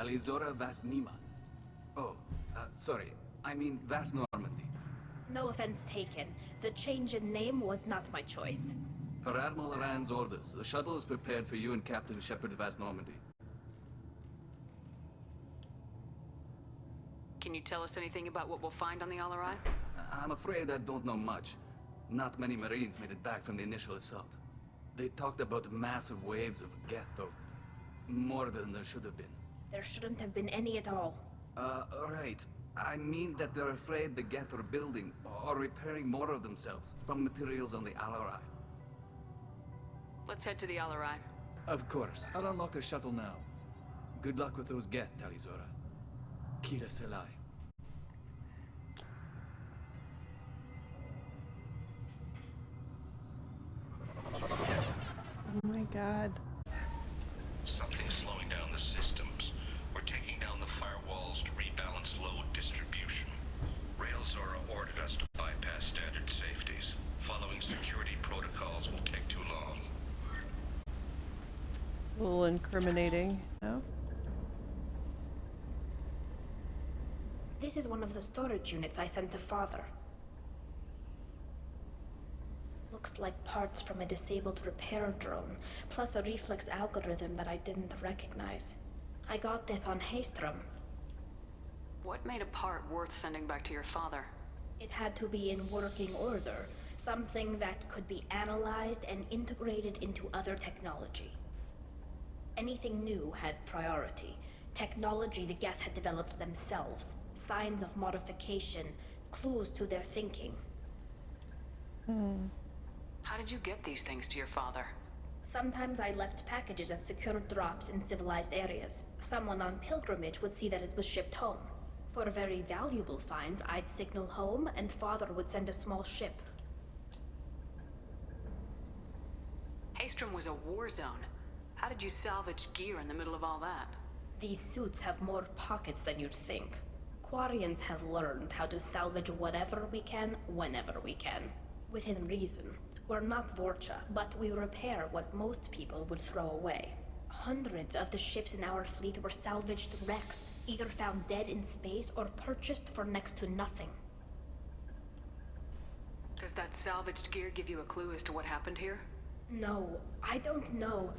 Tali'Zorah Vas Nima. Oh, sorry. I mean Vas Normandy. No offense taken. The change in name was not my choice. Per Admiral Rand's orders, the shuttle is prepared for you and Captain Shepard Vas Normandy. Can you tell us anything about what we'll find on the Alarei? I'm afraid I don't know much. Not many Marines made it back from the initial assault. They talked about massive waves of Geth, though. More than there should have been. There shouldn't have been any at all. Right. I mean that they're afraid the Geth are building or repairing more of themselves from materials on the Alarei. Let's head to the Alarei. Of course. I'll unlock the shuttle now. Good luck with those Geth, Tali'Zorah. Kira Selai. Oh my god. Something's slowing down the systems. We're taking down the firewalls to rebalance load distribution. Rael'Zorah ordered us to bypass standard safeties. Following security protocols will take too long. A little incriminating, no? This is one of the storage units I sent to Father. Looks like parts from a disabled repair drone, plus a reflex algorithm that I didn't recognize. I got this on Haestrom. What made a part worth sending back to your father? It had to be in working order, something that could be analyzed and integrated into other technology. Anything new had priority. Technology the Geth had developed themselves, signs of modification, clues to their thinking. How did you get these things to your father? Sometimes I left packages at secured drops in civilized areas. Someone on pilgrimage would see that it was shipped home. For very valuable finds, I'd signal home, and Father would send a small ship. Haestrom was a war zone. How did you salvage gear in the middle of all that? These suits have more pockets than you'd think. Quarians have learned how to salvage whatever we can, whenever we can. Within reason. We're not Vorcha, but we repair what most people would throw away. Hundreds of the ships in our fleet were salvaged wrecks, either found dead in space or purchased for next to nothing. Does that salvaged gear give you a clue as to what happened here? No, I don't know.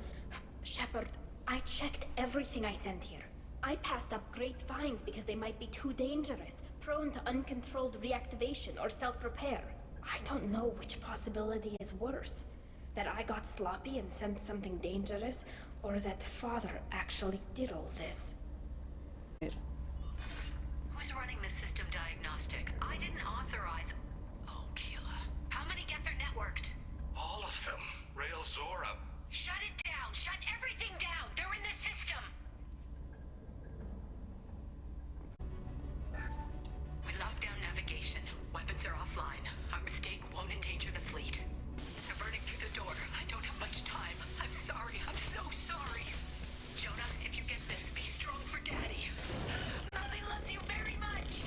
Shepard, I checked everything I sent here. I passed up great finds because they might be too dangerous, prone to uncontrolled reactivation or self-repair. I don't know which possibility is worse. That I got sloppy and sent something dangerous, or that Father actually did all this. Who's running the system diagnostic? I didn't authorize... Oh, Keela. How many Geth are networked? All of them. Rael'Zorah. Shut it down! Shut everything down! They're in the system! We locked down navigation. Weapons are offline. Our mistake won't endanger the fleet. They're burning through the door. I don't have much time. I'm sorry. I'm so sorry. Jonah, if you get this, be strong for Daddy. Mommy loves you very much!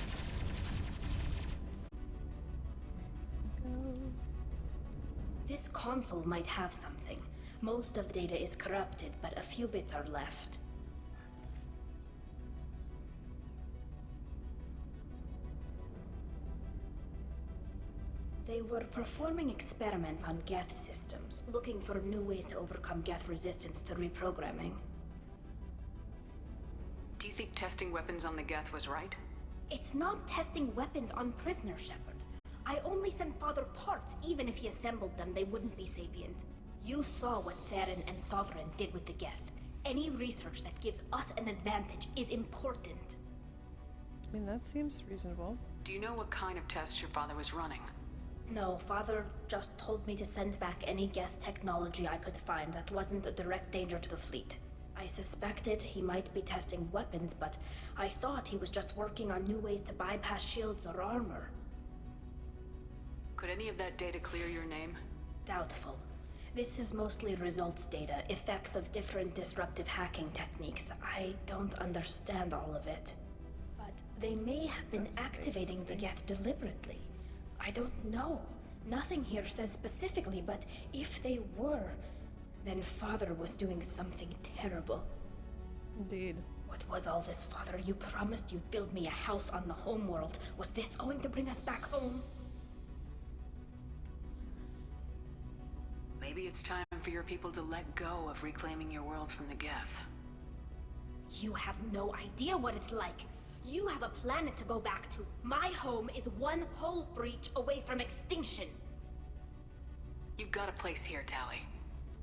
This console might have something. Most of the data is corrupted, but a few bits are left. They were performing experiments on Geth systems, looking for new ways to overcome Geth resistance to reprogramming. Do you think testing weapons on the Geth was right? It's not testing weapons on prisoners, Shepard. I only sent Father parts. Even if he assembled them, they wouldn't be sapient. You saw what Saren and Sovereign did with the Geth. Any research that gives us an advantage is important. I mean, that seems reasonable. Do you know what kind of tests your father was running? No, Father just told me to send back any Geth technology I could find that wasn't a direct danger to the fleet. I suspected he might be testing weapons, but I thought he was just working on new ways to bypass shields or armor. Could any of that data clear your name? Doubtful. This is mostly results data, effects of different disruptive hacking techniques. I don't understand all of it. But they may have been activating the Geth deliberately. I don't know. Nothing here says specifically, but if they were, then Father was doing something terrible. Indeed. What was all this, Father? You promised you'd build me a house on the Homeworld. Was this going to bring us back home? Maybe it's time for your people to let go of reclaiming your world from the Geth. You have no idea what it's like. You have a planet to go back to. My home is one hull breach away from extinction. You've got a place here, Tali.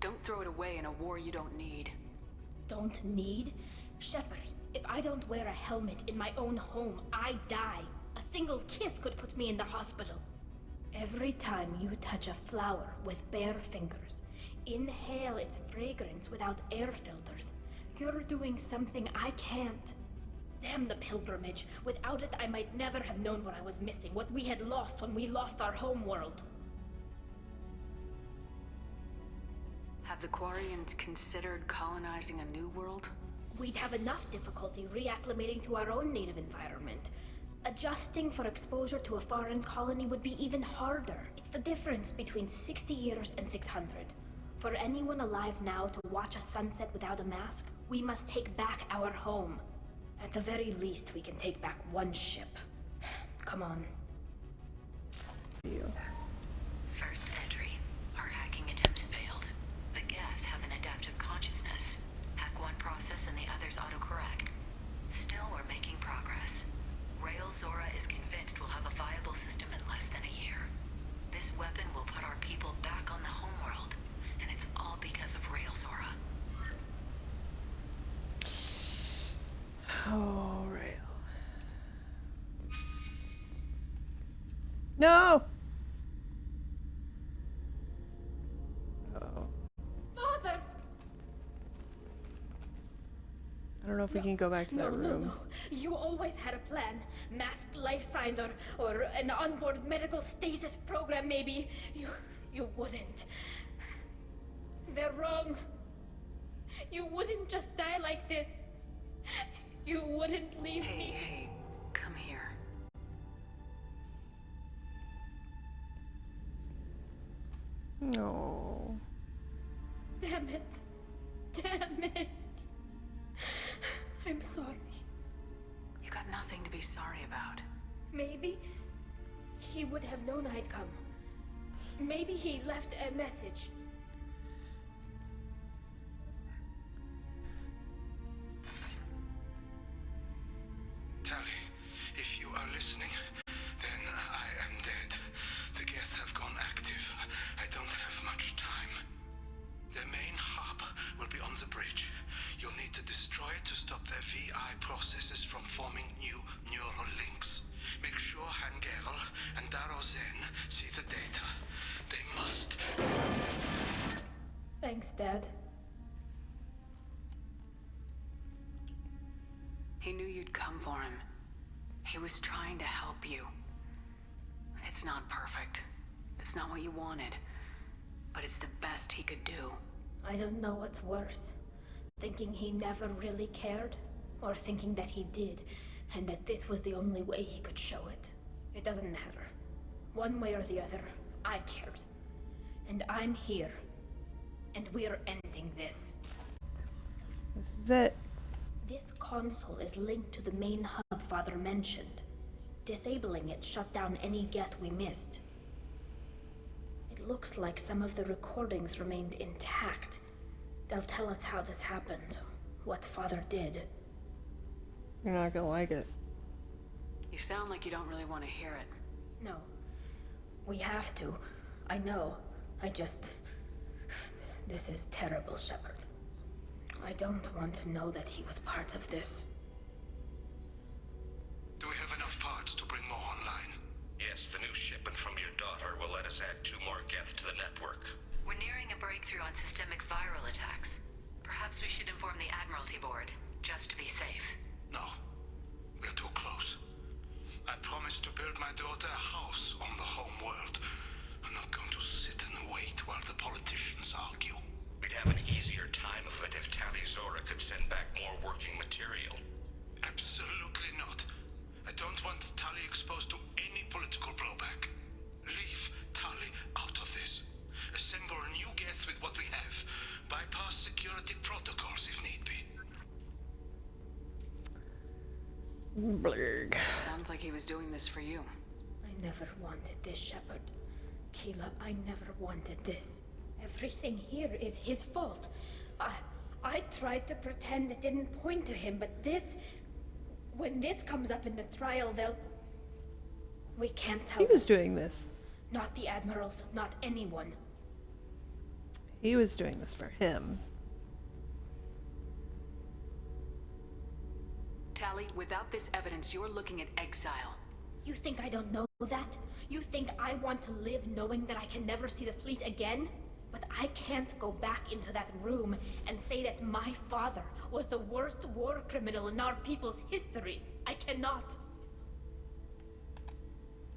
Don't throw it away in a war you don't need. Don't need? Shepard, if I don't wear a helmet in my own home, I die. A single kiss could put me in the hospital. Every time you touch a flower with bare fingers, inhale its fragrance without air filters, you're doing something I can't. Damn the pilgrimage. Without it, I might never have known what I was missing, what we had lost when we lost our homeworld. Have the Quarians considered colonizing a new world? We'd have enough difficulty reacclimating to our own native environment. Adjusting for exposure to a foreign colony would be even harder. It's the difference between 60 years and 600. For anyone alive now to watch a sunset without a mask, we must take back our home. At the very least, we can take back one ship. Come on. First entry. Our hacking attempts failed. The Geth have an adaptive consciousness. Hack one process and the others autocorrect. Still, we're making progress. Rael'Zorah is convinced we'll have a viable system in less than a year. This weapon will put our people back on the Homeworld, and it's all because of Rael'Zorah. Oh, Rael. No! Oh. Father! I don't know if we can go back to that room. No. You always had a plan. Masked life signs or an onboard medical stasis program, maybe. You wouldn't. They're wrong. You wouldn't just die like this. You wouldn't leave me. Hey, come here. No. Damn it. Damn it. I'm sorry. You got nothing to be sorry about. Maybe he would have known I'd come. Maybe he left a message. Tali, if you are listening, then I am dead. The Geth have gone active. I don't have much time. Their main hub will be on the bridge. You'll need to destroy it to stop their VI processes from forming new neural links. Make sure Garrus and Darozen see the data. They must. Thanks, Dad. He knew you'd come for him. He was trying to help you. It's not perfect. It's not what you wanted. But it's the best he could do. I don't know what's worse. Thinking he never really cared, or thinking that he did, and that this was the only way he could show it. It doesn't matter. One way or the other, I cared. And I'm here. And we're ending this. This is it. This console is linked to the main hub Father mentioned. Disabling it shut down any Geth we missed. It looks like some of the recordings remained intact. They'll tell us how this happened, what Father did. You're not gonna like it. You sound like you don't really want to hear it. No. We have to. I know. This is terrible, Shepard. I don't want to know that he was part of this. Do we have enough parts to bring more online? Yes, the new shipment from your daughter will let us add 2 more Geth to the network. We're nearing a breakthrough on systemic viral attacks. Perhaps we should inform the Admiralty Board, just to be safe. No. We're too close. I promised to build my daughter a house on the Homeworld. I'm not going to sit and wait while the politicians argue. We'd have an easier time of it if Tali'Zorah could send back more working material. Absolutely not. I don't want Tali exposed to any political blowback. Leave Tali out of this. Assemble new Geth with what we have. Bypass security protocols if need be. Blurg. Sounds like he was doing this for you. I never wanted this, Shepard. Keela, I never wanted this. Everything here is his fault. I tried to pretend it didn't point to him, but this... When this comes up in the trial, they'll... We can't tell He was them. doing this. Not the admirals, not anyone. He was doing this for him. Tali, without this evidence, you're looking at exile. You think I don't know that? You think I want to live knowing that I can never see the fleet again? But I can't go back into that room and say that my father was the worst war criminal in our people's history. I cannot.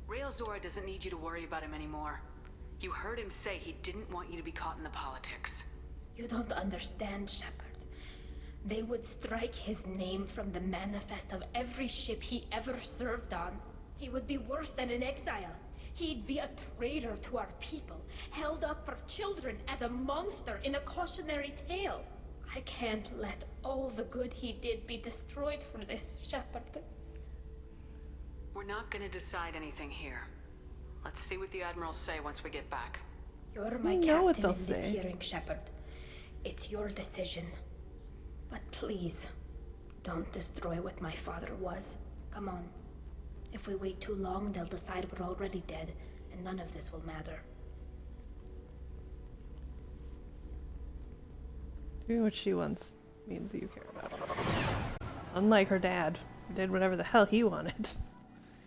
Rael'Zorah doesn't need you to worry about him anymore. You heard him say he didn't want you to be caught in the politics. You don't understand, Shepard. They would strike his name from the manifest of every ship he ever served on. He would be worse than an exile. He'd be a traitor to our people, held up for children as a monster in a cautionary tale. I can't let all the good he did be destroyed for this, Shepard. We're not gonna decide anything here. Let's see what the admirals say once we get back. You're my We know what captain in they'll this say. hearing, Shepard. It's your decision. But please, don't destroy what my father was. Come on. If we wait too long, they'll decide we're already dead, and none of this will matter. Doing what she wants means that you care about her. Unlike her dad, who did whatever the hell he wanted.